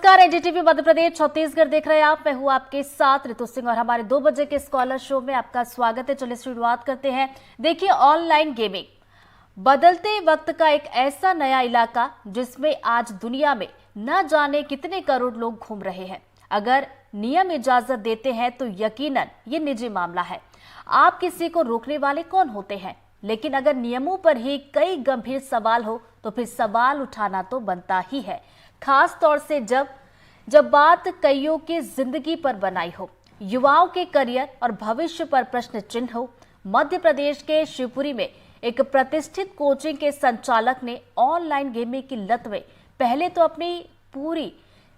नमस्कार, एनडीटीवी मध्य प्रदेश छत्तीसगढ़ देख रहे हैं आप। मैं हूं आपके साथ ऋतु सिंह और हमारे 2 बजे के स्कॉलर शो में आपका स्वागत है। चलिए शुरुआत करते हैं। देखिए, ऑनलाइन गेमिंग बदलते वक्त का एक ऐसा नया इलाका जिसमें आज दुनिया में न जाने कितने करोड़ लोग घूम रहे हैं। अगर नियम इजाजत देते हैं तो यकीनन ये निजी मामला है। आप किसी को रोकने वाले कौन होते हैं? लेकिन अगर नियमों पर ही कई गंभीर सवाल हो तो फिर सवाल उठाना तो बनता ही है, खास तौर से जब बात कईयों की जिंदगी पर बनाई हो, युवाओं के करियर और भविष्य पर प्रश्न चिन्ह हो। मध्य प्रदेश के शिवपुरी में एक प्रतिष्ठित कोचिंग के संचालक ने ऑनलाइन गेमिंग की लत में पहले तो अपनी पूरी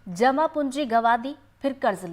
जमा पूंजी गंवा दी, फिर कर्ज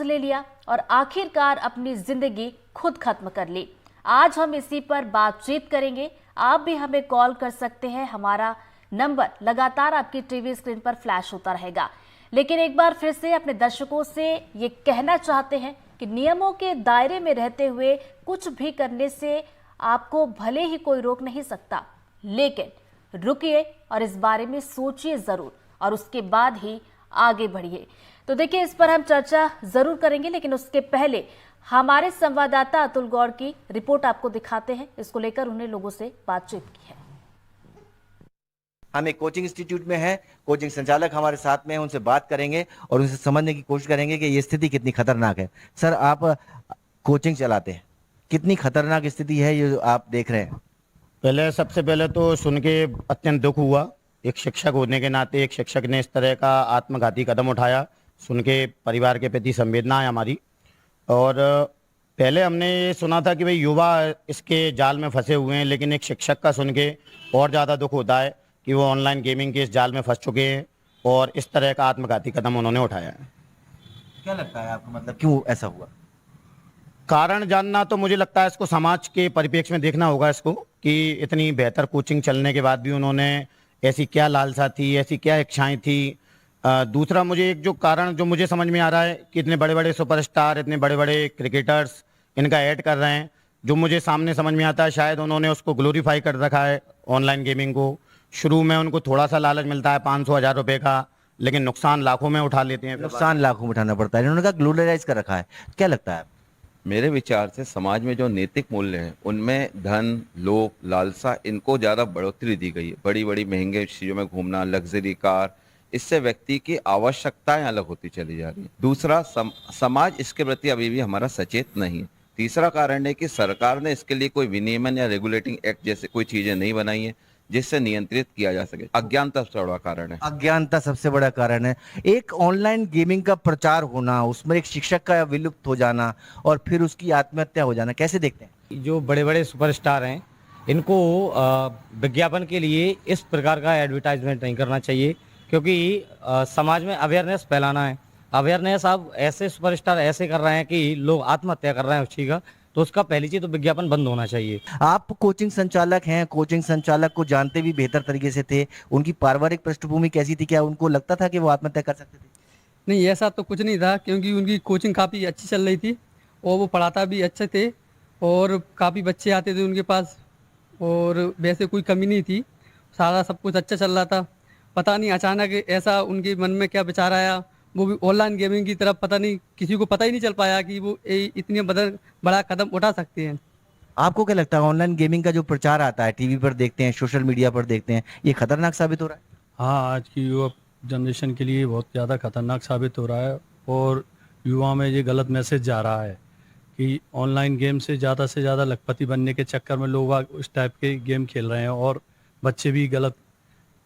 ले लिया और आखिरकार अपनी जिंदगी खुद खत्म कर ली। आज हम इसी पर बातचीत करेंगे। आप भी हमें कॉल कर सकते हैं। हमारा नंबर लगातार आपकी टीवी स्क्रीन पर फ्लैश होता रहेगा। लेकिन एक बार फिर से अपने दर्शकों से ये कहना चाहते हैं कि नियमों के दायरे में रहते हुए कुछ भी करने से आपको भले ही कोई रोक नहीं सकता, लेकिन रुकिए और इस बारे में सोचिए जरूर और उसके बाद ही आगे बढ़िए। तो देखिए, इस पर हम चर्चा जरूर करेंगे, लेकिन उसके पहले हमारे संवाददाता अतुल गौड़ की रिपोर्ट आपको दिखाते हैं। इसको लेकर उन्हें लोगों से बातचीत की है। हम एक कोचिंग इंस्टीट्यूट में हैं, कोचिंग संचालक हमारे साथ में हैं, उनसे बात करेंगे और उनसे समझने की कोशिश करेंगे कि ये स्थिति कितनी खतरनाक है। सर, आप कोचिंग चलाते हैं, कितनी खतरनाक स्थिति है ये आप देख रहे हैं? सबसे पहले तो सुन के अत्यंत दुख हुआ। एक शिक्षक होने के नाते एक शिक्षक ने इस तरह का आत्मघाती कदम उठाया, सुन के परिवार के प्रति संवेदना है हमारी। और पहले हमने ये सुना था कि भाई युवा इसके जाल में फंसे हुए हैं, लेकिन एक शिक्षक का सुन के और ज़्यादा दुख होता है कि वो ऑनलाइन गेमिंग के इस जाल में फंस चुके हैं और इस तरह का आत्मघाती कदम उन्होंने उठाया है। क्या लगता है आपको, मतलब क्यों ऐसा हुआ? कारण जानना तो मुझे लगता है इसको समाज के परिप्रेक्ष्य में देखना होगा इसको, कि इतनी बेहतर कोचिंग चलने के बाद भी उन्होंने ऐसी क्या लालसा थी, ऐसी क्या इच्छाएं थी। दूसरा, मुझे एक जो कारण जो मुझे समझ में आ रहा है कि इतने बड़े बड़े सुपरस्टार, इतने बड़े बड़े क्रिकेटर्स इनका ऐड कर रहे हैं, जो मुझे सामने समझ में आता है शायद उन्होंने उसको ग्लोरीफाई कर रखा है ऑनलाइन गेमिंग को। शुरू में उनको थोड़ा सा लालच मिलता है 500-1000 रुपए का, लेकिन नुकसान लाखों में उठा लेते हैं। नुकसान लाखों में उठाना पड़ता है। इन्होंने कहा ग्लोबलाइज कर रखा है, क्या लगता है? मेरे विचार से समाज में जो नैतिक मूल्य हैं उनमें धन, लोभ, लालसा, इनको ज़्यादा बढ़ोतरी दी गई है। बड़ी बड़ी महंगे चीज़ों में घूमना, लग्जरी कार, इससे व्यक्ति की आवश्यकताएं अलग होती चली जा रही है। दूसरा, समाज इसके प्रति अभी भी हमारा सचेत नहीं है। तीसरा कारण है कि सरकार ने इसके लिए कोई विनियमन या रेगुलेटिंग एक्ट जैसे कोई चीज़ें नहीं बनाई है जिससे नियंत्रित किया जा सके। अज्ञानता सबसे बड़ा कारण है। अज्ञानता सबसे बड़ा कारण है। एक ऑनलाइन गेमिंग का प्रचार होना, उसमें एक शिक्षक का विलुप्त हो जाना और फिर उसकी आत्महत्या हो जाना, कैसे देखते हैं? जो बड़े बड़े सुपरस्टार हैं इनको विज्ञापन के लिए इस प्रकार का एडवर्टाइजमेंट नहीं करना चाहिए, क्योंकि समाज में अवेयरनेस फैलाना है। अवेयरनेस अब ऐसे सुपरस्टार ऐसे कर रहे हैं कि लोग आत्महत्या कर रहे हैं उस चीज का, तो उसका पहली चीज तो विज्ञापन बंद होना चाहिए। आप कोचिंग संचालक हैं, कोचिंग संचालक को जानते भी बेहतर तरीके से थे। उनकी पारिवारिक पृष्ठभूमि कैसी थी? क्या उनको लगता था कि वो आत्महत्या कर सकते थे? नहीं, ऐसा तो कुछ नहीं था, क्योंकि उनकी कोचिंग काफ़ी अच्छी चल रही थी और वो पढ़ाता भी अच्छे थे और काफ़ी बच्चे आते थे उनके पास और वैसे कोई कमी नहीं थी। सारा सब कुछ अच्छा चल रहा था। पता नहीं अचानक ऐसा उनके मन में क्या विचार आया, वो भी ऑनलाइन गेमिंग की तरफ। पता नहीं, किसी को पता ही नहीं चल पाया कि वो इतनी बड़ा कदम उठा सकते हैं। आपको क्या लगता है, ऑनलाइन गेमिंग का जो प्रचार आता है, टीवी पर देखते हैं, सोशल मीडिया पर देखते हैं, ये खतरनाक साबित हो रहा है? हाँ, आज की युवा जनरेशन के लिए बहुत ज़्यादा खतरनाक साबित हो रहा है और युवा में ये गलत मैसेज जा रहा है कि ऑनलाइन गेम से ज़्यादा लखपति बनने के चक्कर में लोग उस टाइप के गेम खेल रहे हैं और बच्चे भी गलत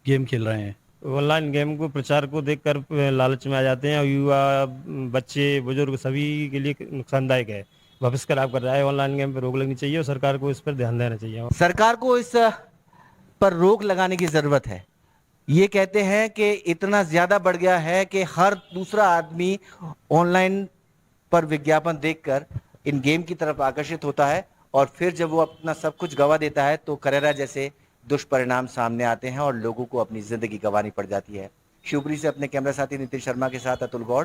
गेम खेल रहे हैं। ऑनलाइन गेम को प्रचार को देखकर लालच में आ जाते हैं और युवा, बच्चे, बुजुर्ग सभी के लिए नुकसानदायक है, भविष्य खराब कर रहा है। ऑनलाइन गेम पर रोक लगनी चाहिए और सरकार को इस पर ध्यान देना चाहिए। सरकार को इस पर रोक लगाने की जरूरत है। ये कहते हैं कि इतना ज्यादा बढ़ गया है कि हर दूसरा आदमी ऑनलाइन पर विज्ञापन देखकर इन गेम की तरफ आकर्षित होता है और फिर जब वो अपना सब कुछ गंवा देता है तो करेरा जैसे दुष्परिणाम सामने आते हैं और लोगों को अपनी जिंदगी गंवानी पड़ जाती है। शिवपुरी से अपने कैमरा साथी नितिन शर्मा के साथ अतुल गौड़।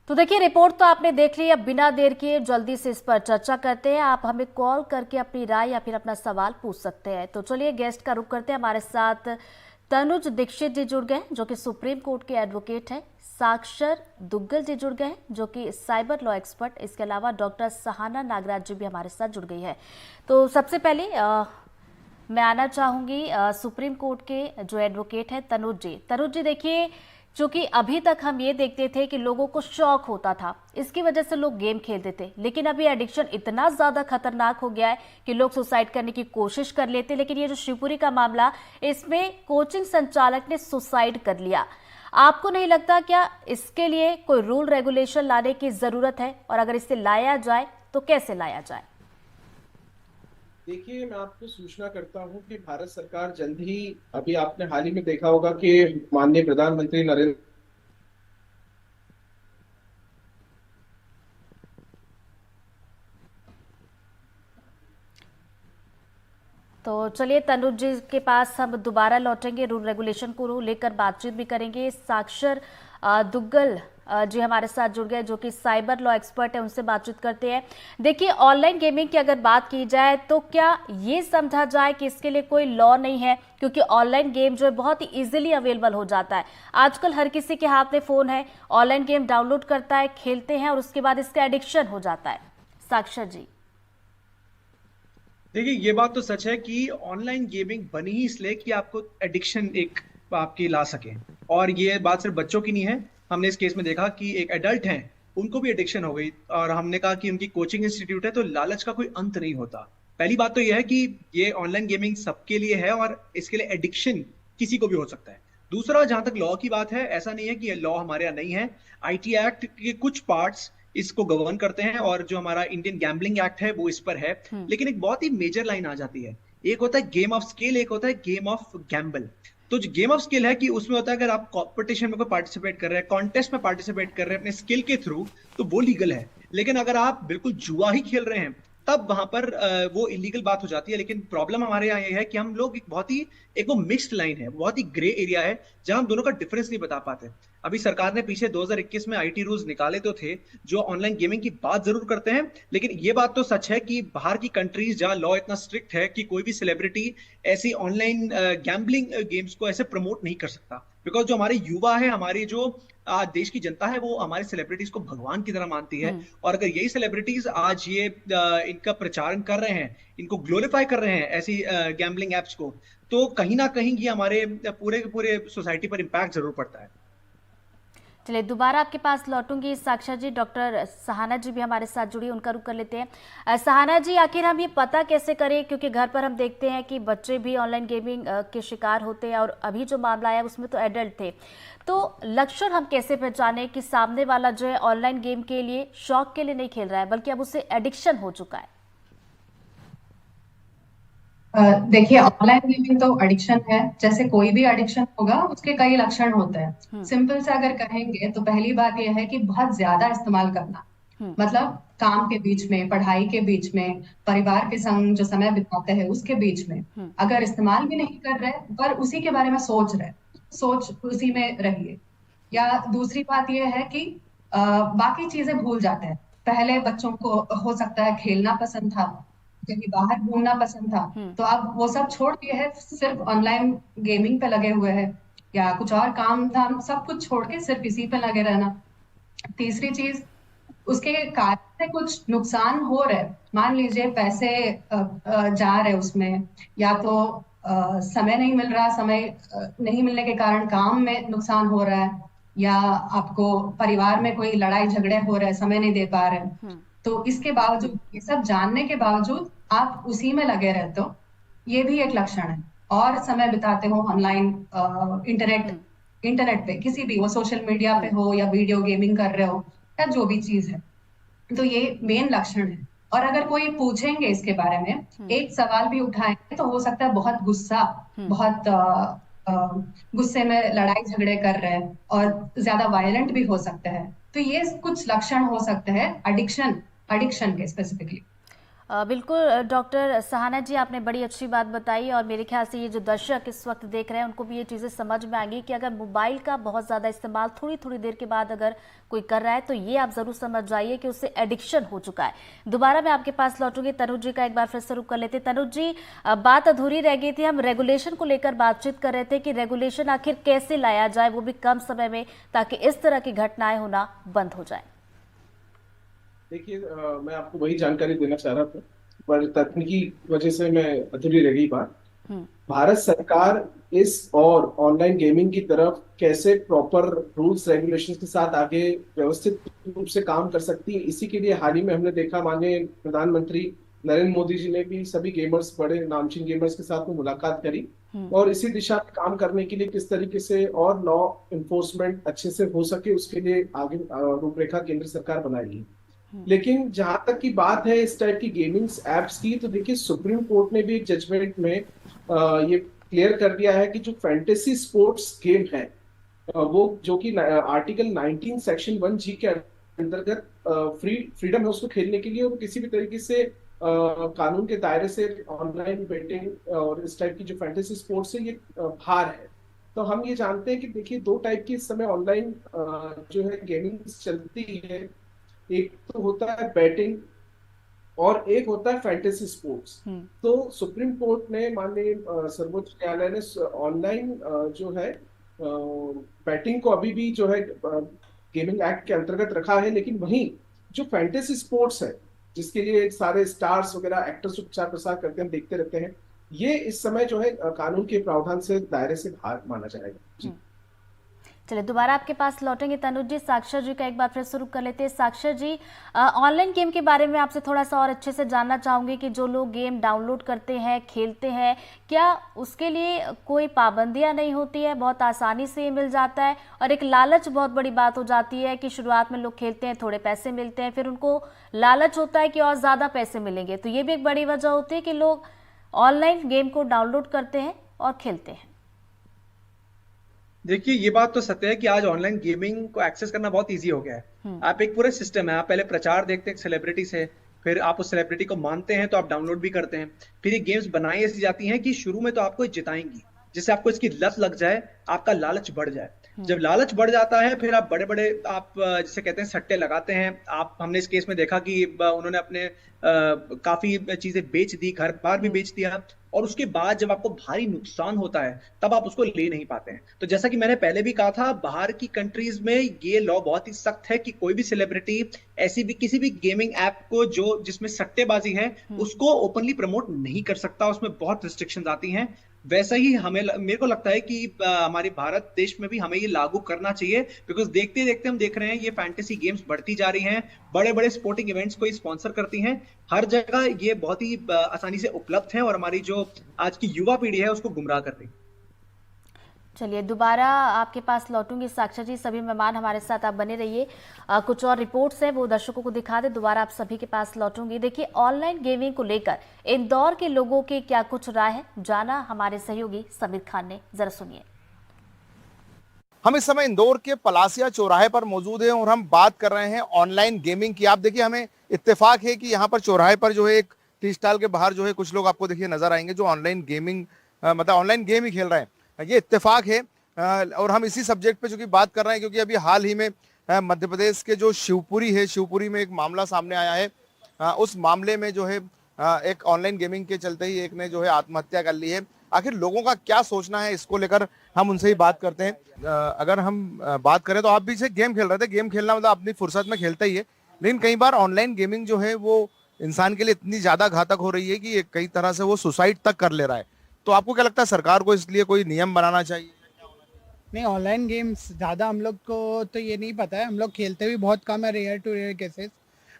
तो देखिए, रिपोर्ट तो आपने देख ली। अब बिना देर किए जल्दी से इस पर चर्चा करते हैं। आप हमें कॉल करके अपनी राय या फिर अपना सवाल पूछ सकते हैं। तो चलिए गेस्ट का रुख करते हैं। हमारे साथ तनुज दीक्षित जी जुड़ गए जो कि सुप्रीम कोर्ट के एडवोकेट हैं। साक्षर दुग्गल जी जुड़ गए जो कि साइबर लॉ एक्सपर्ट। इसके अलावा डॉक्टर सहाना नागराज जी भी हमारे साथ जुड़ गई है। तो सबसे पहले मैं आना चाहूंगी सुप्रीम कोर्ट के जो एडवोकेट हैं तनुज जी। तनुज जी देखिए, चूंकि अभी तक हम ये देखते थे कि लोगों को शौक होता था, इसकी वजह से लोग गेम खेलते थे, लेकिन अभी एडिक्शन इतना ज्यादा खतरनाक हो गया है कि लोग सुसाइड करने की कोशिश कर लेते। लेकिन ये जो शिवपुरी का मामला, इसमें कोचिंग संचालक ने सुसाइड कर लिया। आपको नहीं लगता क्या इसके लिए कोई रूल रेगुलेशन लाने की जरूरत है, और अगर इसे लाया जाए तो कैसे लाया जाए? देखिए, मैं आपको सूचना करता हूं कि भारत सरकार जल्द ही, अभी आपने हाल ही में देखा होगा कि माननीय प्रधानमंत्री नरेंद्र तो चलिए तनुज जी के पास हम दोबारा लौटेंगे, रूल रेगुलेशन को लेकर बातचीत भी करेंगे। साक्षर दुग्गल जी हमारे साथ जुड़ गए जो कि साइबर लॉ एक्सपर्ट है, उनसे बातचीत करते हैं। देखिए, ऑनलाइन गेमिंग की अगर बात की जाए तो क्या ये समझा जाए कि इसके लिए कोई लॉ नहीं है, क्योंकि ऑनलाइन गेम जो है बहुत ही इजीली अवेलेबल हो जाता है। आजकल हर किसी के हाथ में फोन है, ऑनलाइन गेम डाउनलोड करता है, खेलते हैं और उसके बाद इसका एडिक्शन हो जाता है। साक्षर जी। देखिए, ये बात तो सच है कि ऑनलाइन गेमिंग बनी ही इसलिए कि आपको एडिक्शन एक आपकी ला सके, और ये बात सिर्फ बच्चों की नहीं है। हमने इस केस में देखा कि एक एडल्ट हैं, उनको भी एडिक्शन हो गई, और हमने कहा कि उनकी कोचिंग इंस्टीट्यूट है, तो लालच का कोई अंत नहीं होता। पहली बात तो यह है कि ये ऑनलाइन गेमिंग सबके लिए है और इसके लिए एडिक्शन किसी को भी हो सकता है। दूसरा, जहां तक लॉ की बात है, ऐसा नहीं है कि लॉ हमारे यहाँ नहीं है। आईटी एक्ट के कुछ पार्ट्स इसको गवर्न करते हैं, और जो हमारा इंडियन गैम्बलिंग एक्ट है वो इस पर है। लेकिन एक बहुत ही मेजर लाइन आ जाती है, एक होता है गेम ऑफ स्किल, एक होता है गेम ऑफ गैम्बल। तो जो गेम ऑफ स्किल है कि उसमें होता है अगर आप कॉम्पिटिशन में कोई पार्टिसिपेट कर रहे हैं, कॉन्टेस्ट में पार्टिसिपेट कर रहे हैं अपने स्किल के थ्रू, तो वो लीगल है। लेकिन अगर आप बिल्कुल जुआ ही खेल रहे हैं तब वहां पर वो इलीगल बात हो जाती है। लेकिन प्रॉब्लम हमारे यहाँ ये है कि हम लोग एक वो मिक्स्ड लाइन है, बहुत ही ग्रे एरिया है, जहां हम दोनों का डिफरेंस नहीं बता पाते। अभी सरकार ने पीछे 2021 में आईटी रूल्स निकाले तो थे जो ऑनलाइन गेमिंग की बात जरूर करते हैं, लेकिन ये बात तो सच है कि बाहर की कंट्रीज जहां लॉ इतना स्ट्रिक्ट है कि कोई भी सेलिब्रिटी ऐसी ऑनलाइन गैम्बलिंग गेम्स को ऐसे प्रमोट नहीं कर सकता। बिकॉज जो हमारे युवा है, हमारी जो देश की जनता है, वो हमारे सेलिब्रिटीज को भगवान की तरह मानती है। और अगर यही सेलिब्रिटीज आज ये इनका प्रचारण कर रहे हैं, इनको ग्लोरीफाई कर रहे हैं ऐसी गैम्बलिंग एप्स को, तो कहीं ना कहीं ये हमारे पूरे सोसाइटी पर इम्पैक्ट जरूर पड़ता है। चलिए दोबारा आपके पास लौटूंगी साक्षर जी। डॉक्टर सहाना जी भी हमारे साथ जुड़ी, उनका रुख कर लेते हैं। सहाना जी, आखिर हम ये पता कैसे करें, क्योंकि घर पर हम देखते हैं कि बच्चे भी ऑनलाइन गेमिंग के शिकार होते हैं, और अभी जो मामला आया उसमें तो एडल्ट थे, तो लक्षण हम कैसे पहचाने कि सामने वाला जो है ऑनलाइन गेम के लिए, शौक के लिए नहीं खेल रहा है, बल्कि अब उसे एडिक्शन हो चुका है? देखिए, ऑनलाइन गेमिंग तो एडिक्शन है, जैसे कोई भी एडिक्शन होगा उसके कई लक्षण होते हैं। सिंपल से अगर कहेंगे तो पहली बात यह है कि बहुत ज्यादा इस्तेमाल करना, मतलब काम के बीच में, पढ़ाई के बीच में, परिवार के संग जो समय बिताते हैं उसके बीच में, अगर इस्तेमाल भी नहीं कर रहे पर उसी के बारे में सोच रहे, सोच उसी में रहिए। या दूसरी बात यह है कि बाकी चीजें भूल जाते हैं। पहले बच्चों को हो सकता है खेलना पसंद था, कहीं बाहर घूमना पसंद था, तो अब वो सब छोड़ दिए है, सिर्फ ऑनलाइन गेमिंग पे लगे हुए हैं, या कुछ और काम धाम सब कुछ छोड़ के सिर्फ इसी पे लगे रहना। तीसरी चीज, उसके कारण से कुछ नुकसान हो रहे, मान लीजिए पैसे जा रहे उसमें, या तो समय नहीं मिल रहा, समय नहीं मिलने के कारण काम में नुकसान हो रहा है, या आपको परिवार में कोई लड़ाई झगड़े हो रहे, समय नहीं दे पा रहे, तो इसके बावजूद, ये सब जानने के बावजूद आप उसी में लगे रहते हो, ये भी एक लक्षण है। और समय बिताते हो ऑनलाइन, इंटरनेट पे, किसी भी, वो सोशल मीडिया पे हो या वीडियो गेमिंग कर रहे हो या जो भी चीज है, तो ये मेन लक्षण है। और अगर कोई पूछेंगे इसके बारे में, एक सवाल भी उठाएंगे तो हो सकता है बहुत गुस्सा, बहुत गुस्से में लड़ाई झगड़े कर रहे हैं और ज्यादा वायलेंट भी हो सकते हैं। तो ये कुछ लक्षण हो सकते हैं एडिक्शन के स्पेसिफिकली। बिल्कुल डॉक्टर सहाना जी, आपने बड़ी अच्छी बात बताई और मेरे ख्याल से ये जो दर्शक इस वक्त देख रहे हैं उनको भी ये चीज़ें समझ में आएंगी कि अगर मोबाइल का बहुत ज़्यादा इस्तेमाल थोड़ी थोड़ी देर के बाद अगर कोई कर रहा है तो ये आप ज़रूर समझ जाइए कि उससे एडिक्शन हो चुका है। दोबारा मैं आपके पास लौटूंगी। तनुज जी का एक बार फिर से रुक कर लेते। तनुज जी, बात अधूरी रह गई थी, हम रेगुलेशन को लेकर बातचीत कर रहे थे कि रेगुलेशन आखिर कैसे लाया जाए, वो भी कम समय में, ताकि इस तरह की घटनाएं होना बंद हो जाए। देखिए, मैं आपको वही जानकारी देना चाह रहा था, पर तकनीकी वजह से मैं अधूरी रह गई बात। भारत सरकार इस और ऑनलाइन गेमिंग की तरफ कैसे प्रॉपर रूल्स रेगुलेशंस के साथ आगे व्यवस्थित रूप से काम कर सकती है, इसी के लिए हाल ही में हमने देखा माननीय प्रधानमंत्री नरेंद्र मोदी जी ने भी सभी गेमर्स, बड़े नामचीन गेमर्स के साथ में मुलाकात करी और इसी दिशा में काम करने के लिए किस तरीके से और लॉ इन्फोर्समेंट अच्छे से हो सके उसके लिए आगे रूपरेखा केंद्र सरकार बनाएगी। लेकिन जहां तक की बात है इस टाइप की गेमिंग एप्स की, तो देखिए सुप्रीम कोर्ट ने भी एक जजमेंट में ये क्लियर कर दिया है कि जो फैंटेसी स्पोर्ट्स गेम है वो जो कि आर्टिकल 19 सेक्शन 1G के अंतर्गत फ्रीडम है उसको खेलने के लिए, वो किसी भी तरीके से कानून के दायरे से ऑनलाइन बेटिंग और इस टाइप की जो फैंटेसी स्पोर्ट्स है ये बाहर है। तो हम ये जानते हैं कि देखिए दो टाइप की इस समय ऑनलाइन जो है गेमिंग चलती है, एक तो होता है बैटिंग और एक होता है फैंटेसी स्पोर्ट्स। तो सुप्रीम कोर्ट ने, माननीय सर्वोच्च न्यायालय ने ऑनलाइन जो है बैटिंग को अभी भी जो है गेमिंग एक्ट के अंतर्गत रखा है, लेकिन वहीं जो फैंटेसी स्पोर्ट्स है जिसके लिए सारे स्टार्स वगैरह एक्टर्स जो प्रचार प्रसार करते हैं, देखते रहते हैं, ये इस समय जो है कानून के प्रावधान से दायरे से बाहर माना जाएगा। जी चलिए दोबारा आपके पास लौटेंगे तनुज जी। साक्षर जी का एक बार फिर शुरू कर लेते हैं। साक्षर जी, ऑनलाइन गेम के बारे में आपसे थोड़ा सा और अच्छे से जानना चाहूंगी कि जो लोग गेम डाउनलोड करते हैं, खेलते हैं, क्या उसके लिए कोई पाबंदियां नहीं होती है, बहुत आसानी से ये मिल जाता है? और एक लालच बहुत बड़ी बात हो जाती है कि शुरुआत में लोग खेलते हैं, थोड़े पैसे मिलते हैं, फिर उनको लालच होता है कि और ज़्यादा पैसे मिलेंगे, तो ये भी एक बड़ी वजह होती है कि लोग ऑनलाइन गेम को डाउनलोड करते हैं और खेलते हैं। देखिए, ये बात तो सत्य है कि आज ऑनलाइन गेमिंग को एक्सेस करना बहुत इजी हो गया है। आप एक पूरा सिस्टम है, आप पहले प्रचार देखते हैं सेलिब्रिटी से, फिर आप उस सेलिब्रिटी को मानते हैं तो आप डाउनलोड भी करते हैं, फिर ये गेम्स बनाई ऐसी जाती हैं कि शुरू में तो आपको जिताएंगी, जिससे आपको इसकी लत लग जाए, आपका लालच बढ़ जाए। जब लालच बढ़ जाता है फिर आप बड़े बड़े आप जिसे कहते हैं सट्टे लगाते हैं। आप, हमने इस केस में देखा कि उन्होंने अपने काफी चीजें बेच दी, घर बार भी बेच दिया, और उसके बाद जब आपको भारी नुकसान होता है तब आप उसको ले नहीं पाते हैं। तो जैसा कि मैंने पहले भी कहा था, बाहर की कंट्रीज में ये लॉ बहुत ही सख्त है कि कोई भी सेलिब्रिटी ऐसी भी किसी भी गेमिंग ऐप को जो जिसमें सट्टेबाजी है उसको ओपनली प्रमोट नहीं कर सकता, उसमें बहुत रिस्ट्रिक्शंस आती हैं। वैसा ही मेरे को लगता है कि हमारे भारत देश में भी हमें ये लागू करना चाहिए, बिकॉज देखते देखते हम देख रहे हैं ये फैंटेसी गेम्स बढ़ती जा रही हैं, बड़े बड़े स्पोर्टिंग इवेंट्स को स्पॉन्सर करती हैं, हर जगह ये बहुत ही आसानी से उपलब्ध है और हमारी जो आज की युवा पीढ़ी है उसको गुमराह कर रही है। चलिए दोबारा आपके पास लौटूंगी। साक्षर जी, सभी मेहमान हमारे साथ आप बने रहिए। कुछ और रिपोर्ट्स हैं वो दर्शकों को दिखा दे, दोबारा आप सभी के पास लौटूंगी। देखिए, ऑनलाइन गेमिंग को लेकर इंदौर के लोगों की क्या कुछ राय है, जाना हमारे सहयोगी समीर खान ने, जरा सुनिए। हम इस समय इंदौर के पलासिया चौराहे पर मौजूद हैं और हम बात कर रहे हैं ऑनलाइन गेमिंग की। आप देखिए, हमें इत्तेफाक है कि यहाँ पर चौराहे पर जो है एक टी स्टॉल के बाहर जो है कुछ लोग आपको देखिए नजर आएंगे जो ऑनलाइन गेमिंग मतलब ऑनलाइन गेम ही खेल रहे हैं। ये इत्तेफाक है और हम इसी सब्जेक्ट पे चूंकि बात कर रहे हैं क्योंकि अभी हाल ही में मध्य प्रदेश के जो शिवपुरी है, शिवपुरी में एक मामला सामने आया है। उस मामले में जो है एक ऑनलाइन गेमिंग के चलते ही एक ने जो है आत्महत्या कर ली है। आखिर लोगों का क्या सोचना है इसको लेकर हम उनसे ही बात करते हैं। अगर हम बात करें तो आप भी से गेम खेल रहे थे, गेम खेलना मतलब अपनी फुर्सत में खेलता ही है, लेकिन कई बार ऑनलाइन गेमिंग जो है वो इंसान के लिए इतनी ज्यादा घातक हो रही है कि कई तरह से वो सुसाइड तक कर ले रहा है। तो आपको क्या लगता है सरकार को इसलिए कोई नियम बनाना चाहिए? नहीं, ऑनलाइन गेम्स ज़्यादा हम लोग को तो ये नहीं पता है, हम लोग खेलते भी बहुत कम है, रेयर टू रेयर केसेस।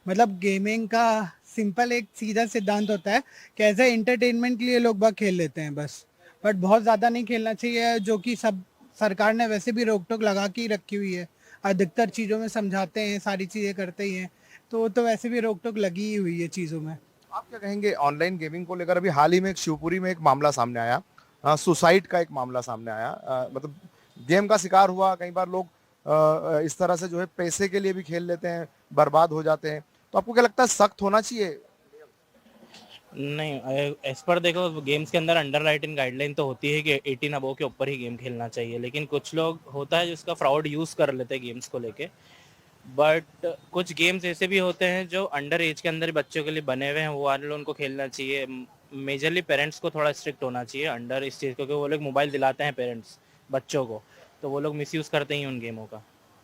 मतलब गेमिंग का सिंपल एक सीधा सिद्धांत होता है कि एज ए एंटरटेनमेंट के लिए लोग बाग खेल लेते हैं बस, बट बहुत ज़्यादा नहीं खेलना चाहिए, जो कि सब सरकार ने वैसे भी रोक टोक लगा के रखी हुई है। अधिकतर चीज़ों में समझाते हैं, सारी चीज़ें करते ही हैं, तो वैसे भी रोक टोक लगी ही हुई है चीज़ों में। आप क्या कहेंगे ऑनलाइन गेमिंग को लेकर? अभी हाल ही में एक शिवपुरी में एक मामला सामने आया, सुसाइड का एक मामला सामने आया। मतलब गेम का शिकार हुआ, कई बार लोग इस तरह से जो है पैसे के लिए भी खेल लेते हैं, बर्बाद हो जाते हैं। तो आपको क्या लगता है सख्त होना चाहिए? नहीं, इस पर देखो गेम्स के अंदर अंडर 18 गाइडलाइन तो होती है कि 18 अबव के ऊपर ही गेम खेलना चाहिए, लेकिन कुछ लोग होता है जिसका फ्रॉड यूज़ कर लेते हैं गेम्स को लेके। बट कुछ गेम्स ऐसे भी होते हैं जो अंडर एज के अंदर बच्चों के लिए बने हुए हैं, वो वाले उनको खेलना चाहिए। मेजरली पेरेंट्स को थोड़ा स्ट्रिक्ट होना चाहिए अंडर इस चीज़, क्योंकि वो लोग मोबाइल दिलाते हैं पेरेंट्स बच्चों को, तो वो लोग मिसयूज़ करते हैं उन गेमों का,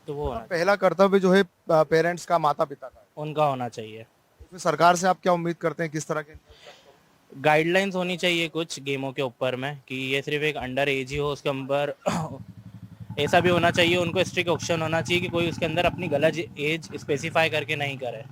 तो वो होना पहला कर्तव्य जो है पेरेंट्स का, माता पिता का, उनका होना चाहिए। इसमें सरकार से आप क्या उम्मीद करते हैं, किस तरह के? गाइडलाइंस होनी चाहिए कुछ गेमों के ऊपर में कि ये सिर्फ एक अंडर एज ही हो, उसके अंदर ऐसा भी होना चाहिए, उनको स्ट्रिक्ट ऑप्शन होना चाहिए कि कोई उसके अंदर अपनी गलत एज स्पेसिफाई करके नहीं करे।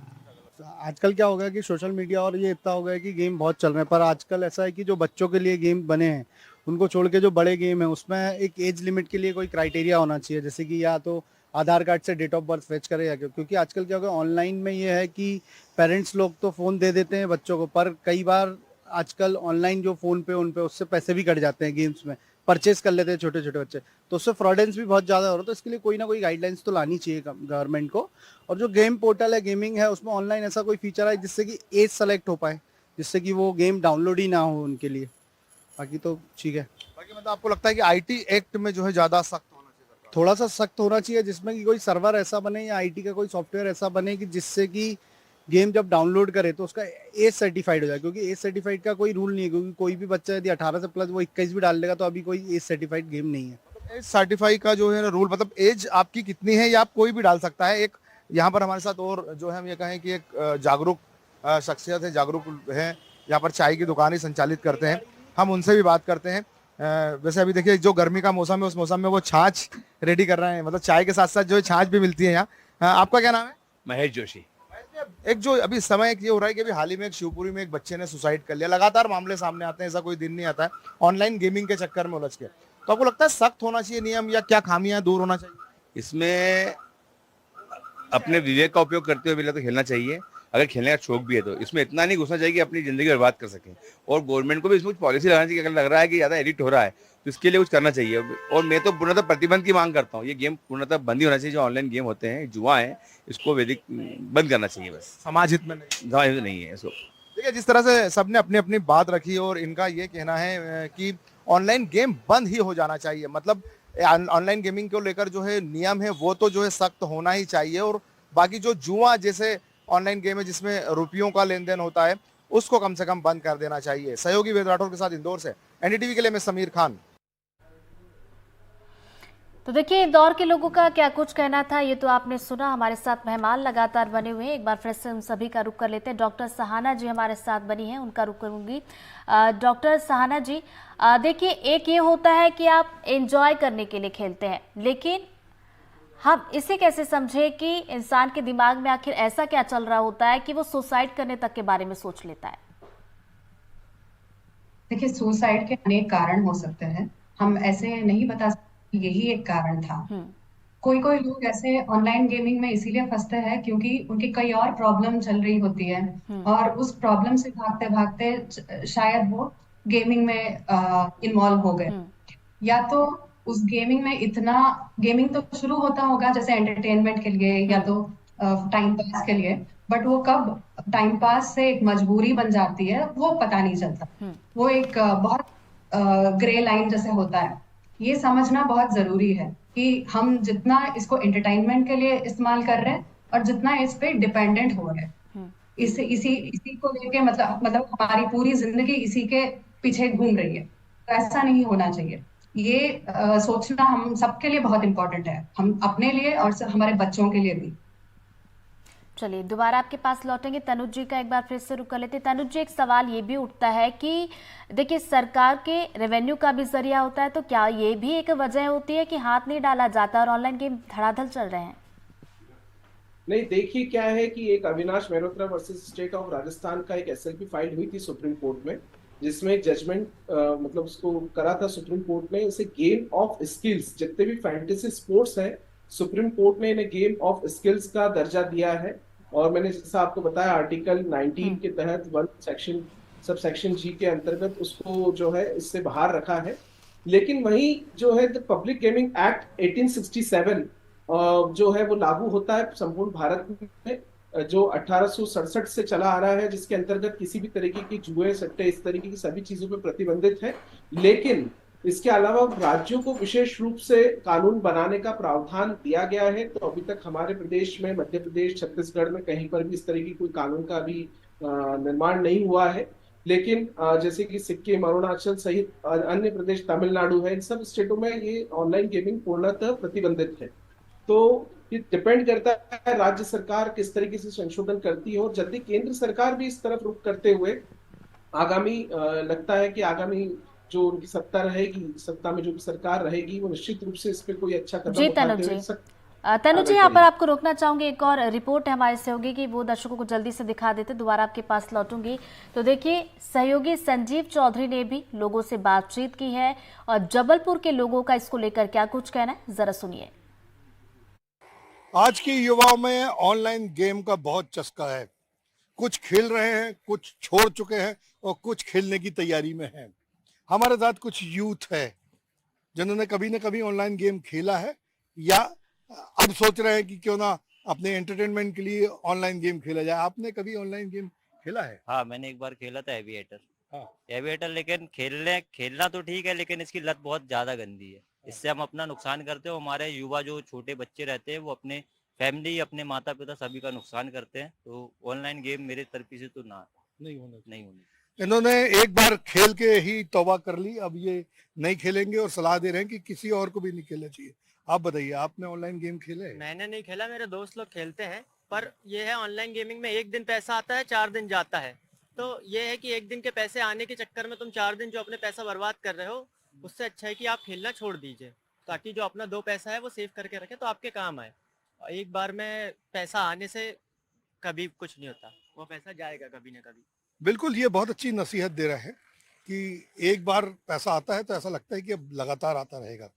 आजकल क्या हो गया कि सोशल मीडिया और ये इतना हो गया कि गेम बहुत चल रहे हैं, पर आजकल ऐसा है कि जो बच्चों के लिए गेम बने हैं उनको छोड़ के जो बड़े गेम है उसमें एक एज लिमिट के लिए कोई क्राइटेरिया होना चाहिए, जैसे कि या तो आधार कार्ड से डेट ऑफ बर्थ फेच करे या क्योंकि आजकल क्या हो गया ऑनलाइन में ये है कि पेरेंट्स लोग तो फ़ोन दे देते हैं बच्चों को, पर कई बार आजकल ऑनलाइन जो फ़ोन पे उन पे उससे पैसे भी कट जाते हैं, गेम्स में परचेस कर लेते हैं छोटे छोटे बच्चे, तो उससे फ्रॉडेंस भी बहुत ज़्यादा हो रहा है। तो इसके लिए कोई ना कोई गाइडलाइंस तो लानी चाहिए गवर्नमेंट को। और जो गेम पोर्टल है, गेमिंग है, उसमें ऑनलाइन ऐसा कोई फीचर है जिससे कि एज सेलेक्ट हो पाए, जिससे कि वो गेम डाउनलोड ही ना हो उनके लिए। बाकी तो ठीक है। बाकी मतलब आपको लगता है कि आईटी एक्ट में जो है ज्यादा सख्त होना चाहिए? थोड़ा सा सख्त होना चाहिए, जिसमें कि कोई सर्वर ऐसा बने या आईटी का कोई सॉफ्टवेयर ऐसा बने कि जिससे कि गेम जब डाउनलोड करे तो उसका एज सर्टिफाइड हो जाए, क्योंकि एज सर्टिफाइड का कोई रूल नहीं है, क्योंकि कोई भी बच्चा यदि 18 से प्लस वो 21 भी डाल लेगा तो अभी कोई एज सर्टिफाइड गेम नहीं है। एज सर्टिफाई का जो है रूल, मतलब एज आपकी कितनी है या आप कोई भी डाल सकता है। एक यहाँ पर हमारे साथ और जो है हम ये कहें कि एक जागरूक शख्सियत है, जागरूक है, यहाँ पर चाय की दुकान ही संचालित करते हैं, हम उनसे भी बात करते हैं। वैसे अभी देखिए जो गर्मी का मौसम है उस मौसम में वो छाछ रेडी कर रहे हैं, मतलब चाय के साथ साथ जो है छाछ भी मिलती है यहाँ। आपका क्या नाम है? महेश जोशी। एक जो अभी समय एक ये हो रहा है कि अभी हाल ही में एक शिवपुरी में एक बच्चे ने सुसाइड कर लिया, लगातार मामले सामने आते हैं, ऐसा कोई दिन नहीं आता है ऑनलाइन गेमिंग के चक्कर में उलझ के। तो आपको लगता है सख्त होना चाहिए नियम या क्या खामियां दूर होना चाहिए? इसमें अपने विवेक का उपयोग करते हुए मिला तो खेलना चाहिए, अगर खेलने का शौक भी है तो इसमें इतना नहीं घुसना चाहिए कि अपनी जिंदगी बर्बाद कर सकें। और गवर्नमेंट को भी इसमें कुछ पॉलिसी लगानी चाहिए, अगर लग रहा है कि ज़्यादा एडिक्ट हो रहा है तो इसके लिए कुछ करना चाहिए। और मैं तो पूर्णतः प्रतिबंध की मांग करता हूँ, ये गेम पूर्णतः बंद ही होना चाहिए। जो ऑनलाइन गेम होते हैं, जुआ है, इसको वैदिक बंद करना चाहिए बस। समाज हित में नहीं है इसको। देखिए जिस तरह से सबने अपनी अपनी बात रखी और इनका ये कहना है कि ऑनलाइन गेम बंद ही हो जाना चाहिए, मतलब ऑनलाइन गेमिंग को लेकर जो है नियम है वो तो जो है सख्त होना ही चाहिए, और बाकी जो जुआ जैसे ऑनलाइन गेम है जिसमें रुपयों का लेन देन होता है उसको कम से कम बंद कर देना चाहिए। सहयोगी वेद राठौर के साथ इंदौर से एनडीटीवी के लिए मैं समीर खान। तो देखिए इंदौर के लोगों का क्या कुछ कहना था ये तो आपने सुना। हमारे साथ मेहमान लगातार बने हुए हैं, एक बार फिर से उन सभी का रुख कर लेते हैं। डॉक्टर सहाना जी हमारे साथ बनी हैं, उनका रुख करूंगी। डॉक्टर सहाना जी, देखिए एक ये होता है कि आप एंजॉय करने के लिए खेलते हैं, लेकिन हम इसे कैसे समझे कि इंसान के दिमाग में आखिर ऐसा क्या चल रहा होता है कि वो सुसाइड करने तक के बारे में सोच लेता है? देखिए सुसाइड के अनेक कारण हो सकते हैं, हम ऐसे नहीं बता सकते यही एक कारण था। कोई कोई लोग ऐसे ऑनलाइन गेमिंग में इसीलिए फंसते हैं क्योंकि उनकी कई और प्रॉब्लम चल रही होती है और उस प्रॉब्लम से भागते भागते शायद वो गेमिंग में इन्वॉल्व हो गए, या तो उस गेमिंग में इतना गेमिंग तो शुरू होता होगा जैसे एंटरटेनमेंट के लिए या तो टाइम पास के लिए, बट वो कब टाइम पास से एक मजबूरी बन जाती है वो पता नहीं चलता। वो एक बहुत ग्रे लाइन जैसे होता है, ये समझना बहुत जरूरी है कि हम जितना इसको एंटरटेनमेंट के लिए इस्तेमाल कर रहे हैं और जितना इस पे डिपेंडेंट हो रहे हैं, इसी को लेके मतलब हमारी पूरी जिंदगी इसी के पीछे घूम रही है, तो ऐसा नहीं होना चाहिए। ये सोचना हम सबके लिए बहुत इंपॉर्टेंट है, हम अपने लिए और हमारे बच्चों के लिए भी। चलिए दोबारा आपके पास लौटेंगे। तनुज जी का एक बार फिर से रुक कर लेते हैं। तनुज जी, एक सवाल ये भी उठता है कि देखिए सरकार के रेवेन्यू का भी जरिया होता है, तो क्या ये भी एक वजह होती है कि हाथ नहीं डाला जाता और ऑनलाइन गेम धड़ाधड़ चल रहे हैं? नहीं, देखिए क्या है कि एक Avinash Mehrotra versus state of Rajasthan का एक एसएलपी फाइल हुई थी सुप्रीम कोर्ट में, जिसमें जजमेंट मतलब उसको करा था सुप्रीम कोर्ट ने, इसे गेम ऑफ स्किल्स, जितने भी फैंटेसी स्पोर्ट्स हैं सुप्रीम कोर्ट ने इन्हें गेम ऑफ स्किल्स का दर्जा दिया है। और मैंने जैसा आपको बताया आर्टिकल 19 के तहत 1 सेक्शन सब सेक्शन जी के अंतर्गत उसको जो है इससे बाहर रखा है। लेकिन वही जो है द पब्लिक गेमिंग एक्ट 1867 जो है वो लागू होता है संपूर्ण भारत में, जो 1867 से चला आ रहा है, जिसके अंतर्गत किसी भी तरीके की जुए सट्टे इस तरीके की सभी चीजों पे प्रतिबंधित है। लेकिन इसके अलावा राज्यों को विशेष रूप से कानून बनाने का प्रावधान दिया गया है। तो अभी तक हमारे प्रदेश में, मध्य प्रदेश, छत्तीसगढ़ में कहीं पर भी इस तरह की कोई कानून का अभी निर्माण नहीं हुआ है। लेकिन जैसे कि सिक्किम, अरुणाचल सहित अन्य प्रदेश, तमिलनाडु है, इन सब स्टेटों में ये ऑनलाइन गेमिंग पूर्णतः प्रतिबंधित है। तो ये डिपेंड करता है राज्य सरकार किस तरीके से संशोधन करती है, और जल्दी केंद्र सरकार भी इस तरफ रुख करते हुए आगामी लगता है कि आगामी जो उनकी सत्ता रहेगी, सत्ता में जो भी सरकार रहेगी, वो निश्चित रूप से इस पे कोई अच्छा कदम उठाते हुए तनुज जी, यहाँ पर आपको रोकना चाहूंगी। एक और रिपोर्ट है हमारे सहयोगी की, वो दर्शकों को जल्दी से दिखा देते, दोबारा आपके पास लौटूंगी। तो देखिए, सहयोगी संजीव चौधरी ने भी लोगों से बातचीत की है और जबलपुर के लोगों का इसको लेकर क्या कुछ कहना है, जरा सुनिए। आज की युवाओं में ऑनलाइन गेम का बहुत चस्का है। कुछ खेल रहे हैं, कुछ छोड़ चुके हैं और कुछ खेलने की तैयारी में हैं। हमारे साथ कुछ यूथ है जिन्होंने कभी न कभी ऑनलाइन गेम खेला है या अब सोच रहे हैं कि क्यों ना अपने एंटरटेनमेंट के लिए ऑनलाइन गेम खेला जाए। आपने कभी ऑनलाइन गेम खेला है? हाँ, मैंने एक बार खेला था एविएटर। हाँ। एविएटर, लेकिन खेलना तो ठीक है, लेकिन इसकी लत बहुत ज्यादा गंदी है। इससे हम अपना नुकसान करते हैं। हमारे युवा जो छोटे बच्चे रहते हैं वो अपने फैमिली, अपने माता पिता सभी का नुकसान करते हैं। तो ऑनलाइन गेम मेरे तरफ से तो नहीं होने। इन्होंने एक बार खेल के ही तौबा कर ली, अब ये नहीं खेलेंगे और सलाह दे रहे हैं कि किसी और को भी नहीं खेलना चाहिए। आप बताइए, आपने ऑनलाइन गेम खेले हैं? मैंने नहीं खेला, मेरे दोस्त लोग खेलते हैं। पर ये है, ऑनलाइन गेमिंग में एक दिन पैसा आता है, 4 दिन जाता है। तो ये है कि एक दिन के पैसे आने के चक्कर में तुम 4 दिन जो अपने पैसा बर्बाद कर रहे हो, उससे अच्छा है कि आप खेलना छोड़ दीजिए, ताकि जो अपना 2 पैसा है वो सेव करके रखे तो आपके काम आए। एक बार में पैसा आने से कभी कुछ नहीं होता, वो पैसा जाएगा कभी ना कभी। बिल्कुल, ये बहुत अच्छी नसीहत दे रहे हैं कि एक बार पैसा आता है तो ऐसा लगता है कि अब लगातार आता रहेगा।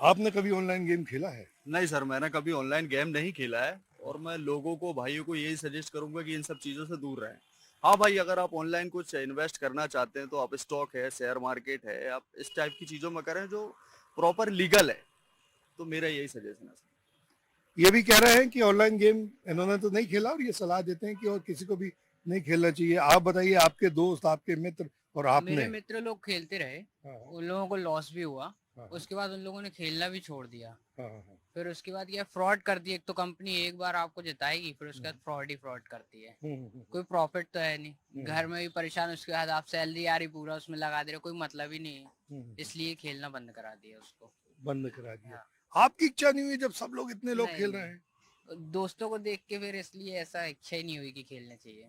आपने कभी ऑनलाइन गेम खेला है? नहीं सर, मैंने कभी ऑनलाइन गेम नहीं खेला है और मैं लोगों को, भाइयों को यही सजेस्ट करूंगा कि इन सब चीज़ों से दूर रहें। हाँ भाई, अगर आप ऑनलाइन कुछ इन्वेस्ट करना चाहते हैं तो आप स्टॉक है, शेयर मार्केट है, आप इस टाइप की चीज़ों में करें जो प्रॉपर लीगल है। तो मेरा यही सजेशन है। ये भी कह रहे हैं कि ऑनलाइन गेम इन्होंने तो नहीं खेला और ये सलाह देते हैं कि और किसी को भी नहीं खेलना चाहिए। आप बताइए, आपके दोस्त, आपके मित्र और आपने? मेरे मित्र लोग खेलते रहे, उन लोगों को लॉस भी हुआ। उसके बाद उन लोगों ने खेलना भी छोड़ दिया। फिर उसके बाद ये फ्रॉड कर दिया। एक तो कंपनी एक बार आपको जिताएगी, फिर उसके बाद फ्रॉड ही फ्रॉड करती है। कोई प्रॉफिट तो है नहीं, घर में भी परेशान। उसके बाद आप सैलरी आ रही, पूरा उसमें लगा दे रहे, कोई मतलब ही नहीं है। इसलिए खेलना बंद करा दिया, उसको बंद करा दिया। आपकी इच्छा नहीं हुई जब सब लोग, इतने लोग खेल रहे हैं? दोस्तों को देख के फिर इसलिए ऐसा इच्छा ही नहीं हुई कि खेलना चाहिए।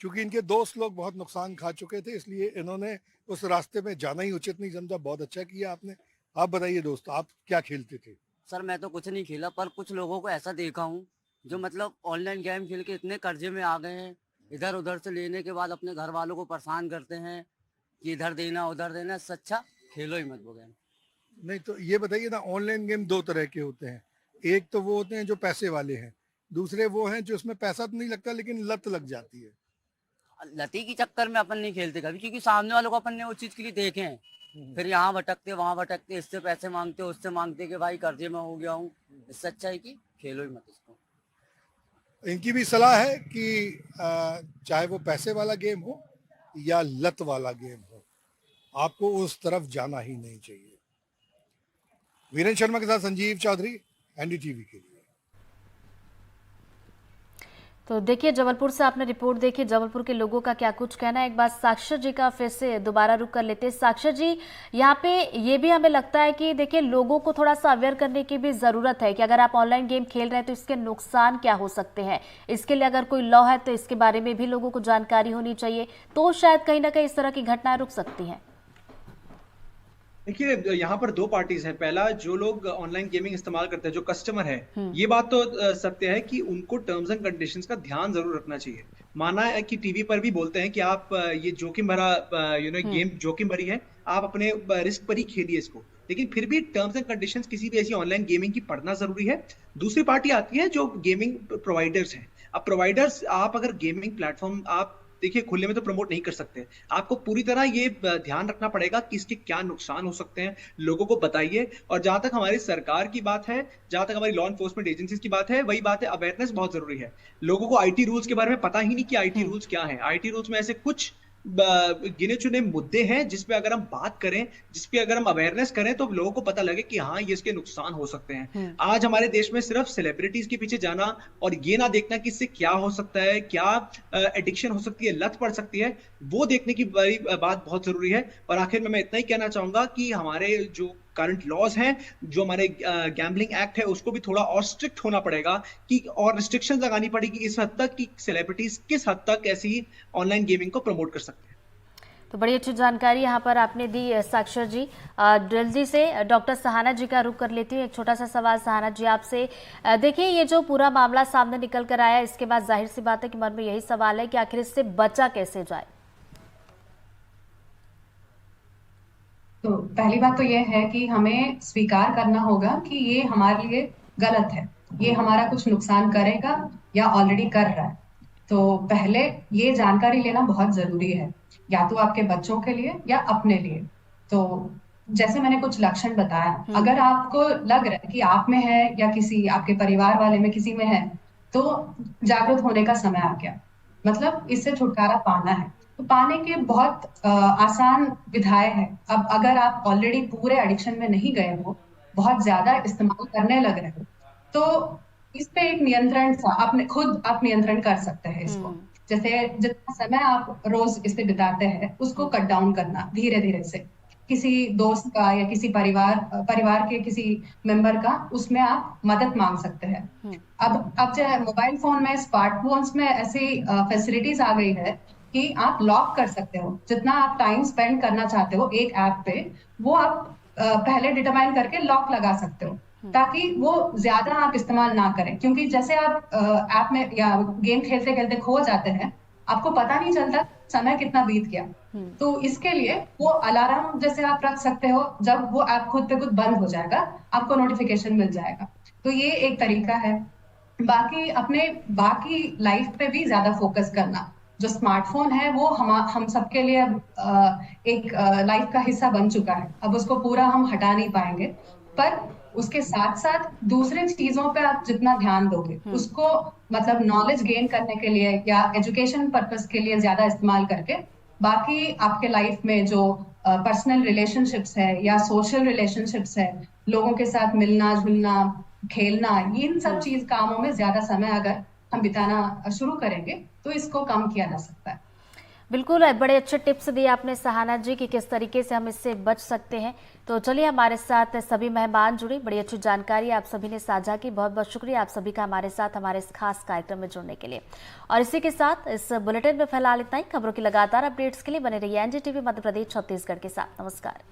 क्योंकि इनके दोस्त लोग बहुत नुकसान खा चुके थे, इसलिए इन्होंने उस रास्ते में जाना ही उचित नहीं समझा। बहुत अच्छा किया आपने। आप बताइए दोस्त, आप क्या खेलते थे? सर, मैं तो कुछ नहीं खेला, पर कुछ लोगों को ऐसा देखा हूँ जो मतलब ऑनलाइन गेम खेल के इतने कर्जे में आ गए हैं, इधर उधर से लेने के बाद अपने घर वालों को परेशान करते हैं कि इधर देना उधर देना। इससे अच्छा खेलो ही मत वो गेम। नहीं तो ये बताइए ना, ऑनलाइन गेम 2 तरह के होते हैं। एक तो वो होते हैं जो पैसे वाले हैं, दूसरे वो हैं जो उसमें पैसा तो नहीं लगता लेकिन लत लग जाती है। लती के चक्कर में अपन नहीं खेलते कभी, क्योंकि सामने वालों को अपन ने उस चीज के लिए देखे हैं। फिर यहाँ भटकते वहाँ भटकते, इससे पैसे मांगते उससे मांगते कि भाई कर्जे में हो गया हूँ। इससे अच्छा है कि खेलो ही मत इसको। इनकी भी सलाह है कि चाहे वो पैसे वाला गेम हो या लत वाला गेम हो, आपको उस तरफ जाना ही नहीं चाहिए। वीरेंद्र शर्मा के साथ संजीव चौधरी, एनडीटीवी के लिए। तो देखिए, जबलपुर से आपने रिपोर्ट देखी, जबलपुर के लोगों का क्या कुछ कहना है। एक बार साक्षर जी का फिर से दोबारा रुक कर लेते हैं। साक्षर जी, यहाँ पे ये भी हमें लगता है कि देखिए, लोगों को थोड़ा सा अवेयर करने की भी ज़रूरत है कि अगर आप ऑनलाइन गेम खेल रहे हैं तो इसके नुकसान क्या हो सकते हैं। इसके लिए अगर कोई लॉ है तो इसके बारे में भी लोगों को जानकारी होनी चाहिए, तो शायद कहीं ना कहीं इस तरह की घटनाएं रुक सकती हैं। देखिए, यहाँ पर 2 पार्टीज हैं। पहला, जो लोग ऑनलाइन गेमिंग इस्तेमाल करते हैं, जो कस्टमर है, ये बात तो सत्य है कि उनको टर्म्स एंड कंडीशंस का ध्यान जरूर रखना चाहिए। माना है कि टीवी पर भी बोलते हैं कि आप ये जोखिम भरा गेम जोखिम भरी है, आप अपने रिस्क पर ही खेलिए इसको, लेकिन फिर भी टर्म्स एंड कंडीशंस किसी भी ऐसी ऑनलाइन गेमिंग की पढ़ना जरूरी है। दूसरी पार्टी आती है जो गेमिंग प्रोवाइडर्स हैं। अब प्रोवाइडर्स, आप अगर गेमिंग प्लेटफॉर्म आप देखिए खुले में तो प्रमोट नहीं कर सकते, आपको पूरी तरह ये ध्यान रखना पड़ेगा कि इसके क्या नुकसान हो सकते हैं, लोगों को बताइए। और जहां तक हमारी सरकार की बात है, जहां तक हमारी लॉ एनफोर्समेंट एजेंसीज की बात है, वही बात है, अवेयरनेस बहुत जरूरी है। लोगों को आईटी रूल्स के बारे में पता ही नहीं कि आईटी रूल्स क्या है। आईटी रूल्स में ऐसे कुछ गिने चुने मुद्दे हैं जिसपे अगर हम बात करें, जिसपे अगर हम अवेयरनेस करें तो लोगों को पता लगे कि हाँ ये इसके नुकसान हो सकते हैं। आज हमारे देश में सिर्फ सेलिब्रिटीज के पीछे जाना और ये ना देखना कि इससे क्या हो सकता है, क्या एडिक्शन हो सकती है, लत पड़ सकती है, वो देखने की बड़ी बात बहुत जरूरी है। और आखिर में मैं इतना ही कहना चाहूंगा कि हमारे जो करंट लॉज हैं, जो हमारे गैम्बलिंग एक्ट है, उसको भी थोड़ा और स्ट्रिक्ट होना पड़ेगा कि और रिस्ट्रिक्शंस लगानी पड़ेगी इस हद तक कि सेलिब्रिटीज किस हद तक ऐसी ऑनलाइन गेमिंग को प्रमोट कर सकते हैं। तो बड़ी अच्छी जानकारी यहाँ पर आपने दी साक्षर जी। जल्दी से डॉक्टर सहाना जी का रुख कर लेती हूँ। एक छोटा सा सवाल सहाना जी आपसे, देखिए ये जो पूरा मामला सामने निकल कर आया, इसके बाद जाहिर सी बात है कि मन में यही सवाल है कि आखिर इससे बचा कैसे जाए। तो पहली बात तो ये है कि हमें स्वीकार करना होगा कि ये हमारे लिए गलत है, ये हमारा कुछ नुकसान करेगा या ऑलरेडी कर रहा है। तो पहले ये जानकारी लेना बहुत जरूरी है, या तो आपके बच्चों के लिए या अपने लिए। तो जैसे मैंने कुछ लक्षण बताया, अगर आपको लग रहा है कि आप में है या किसी आपके परिवार वाले में किसी में है, तो जागरूक होने का समय आ गया। मतलब इससे छुटकारा पाना है, तो पाने के बहुत आसान विधाएं हैं। अब अगर आप ऑलरेडी पूरे एडिक्शन में नहीं गए हो, बहुत ज्यादा इस्तेमाल करने लग रहे हो, तो इस पे एक नियंत्रण अपने खुद आप नियंत्रण कर सकते हैं इसको। जैसे जितना समय आप रोज इस पे बिताते हैं उसको कट डाउन करना धीरे धीरे से, किसी दोस्त का या किसी परिवार के किसी मेंबर का उसमें आप मदद मांग सकते हैं। अब जो है मोबाइल फोन में, स्मार्टफोन्स में ऐसी फैसिलिटीज आ गई है कि आप लॉक कर सकते हो। जितना आप टाइम स्पेंड करना चाहते हो एक ऐप पे, वो आप पहले डिटरमाइन करके लॉक लगा सकते हो, ताकि वो ज्यादा आप इस्तेमाल ना करें। क्योंकि जैसे आप ऐप में या गेम खेलते खेलते खो जाते हैं, आपको पता नहीं चलता समय कितना बीत गया। तो इसके लिए वो अलार्म जैसे आप रख सकते हो, जब वो ऐप खुद पे खुद बंद हो जाएगा आपको नोटिफिकेशन मिल जाएगा। तो ये एक तरीका है। बाकी अपने बाकी लाइफ पे भी ज्यादा फोकस करना। जो स्मार्टफोन है वो हम सबके लिए एक लाइफ का हिस्सा बन चुका है, अब उसको पूरा हम हटा नहीं पाएंगे। पर उसके साथ साथ दूसरे चीजों पे आप जितना ध्यान दोगे, उसको मतलब नॉलेज गेन करने के लिए या एजुकेशन पर्पस के लिए ज्यादा इस्तेमाल करके, बाकी आपके लाइफ में जो पर्सनल रिलेशनशिप्स है या सोशल रिलेशनशिप्स है, लोगों के साथ मिलना जुलना, खेलना, इन सब चीज कामों में ज्यादा समय अगर हम बिताना शुरू करेंगे तो इसको कम किया जा सकता है। बिल्कुल, बड़े अच्छे टिप्स दिए आपने सहाना जी कि किस तरीके से हम इससे बच सकते हैं। तो चलिए, हमारे साथ सभी मेहमान जुड़े, बड़ी अच्छी जानकारी आप सभी ने साझा की। बहुत बहुत शुक्रिया आप सभी का हमारे साथ हमारे इस खास कार्यक्रम में जुड़ने के लिए। और इसी के साथ इस बुलेटिन में फिलहाल इतना ही। खबरों की लगातार अपडेट्स के लिए बने रहिए एनडीटीवी मध्य प्रदेश छत्तीसगढ़ के साथ। नमस्कार।